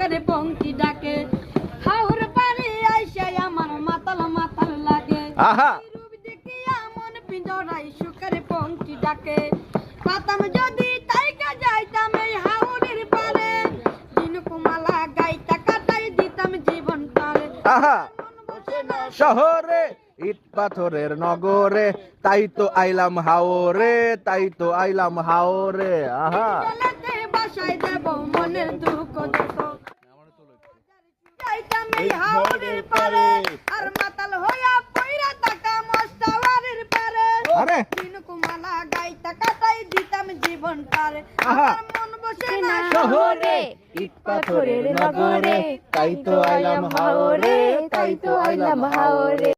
সুখের পঙ্ক্তি ডাকে হাওর পারে আইসা আমার মাতাল মাতাল লাগে আহা রূপ দেখিয়া মন পিঞ্জরাই সুখের পঙ্ক্তি ডাকে পাতাম যদি তাইকা যাইতাম এই হাওরের পারে দিনকুমালা গাইতা কাটাই দিতাম জীবন তারে আহা শহরে ইট পাথরের নগরে তাই তো আইলাম হাওরে তাই তো আইলাম হাওরে আহা চলাতে বাসায় দেব মনের দুঃখ দুঃখ যাইতাম এই হাওরের পারে আর মাতাল হইয়া পইরা থাকা মস্তাওয়ারের পারে আরে দিনকুমালা গাইতা কাটাই দিতাম জীবন তারে আহা আমার মন বসে না শহরে ইট পাথরের নগরে তাই তো আইলাম হাওরে তাই তো আইলাম হাওরে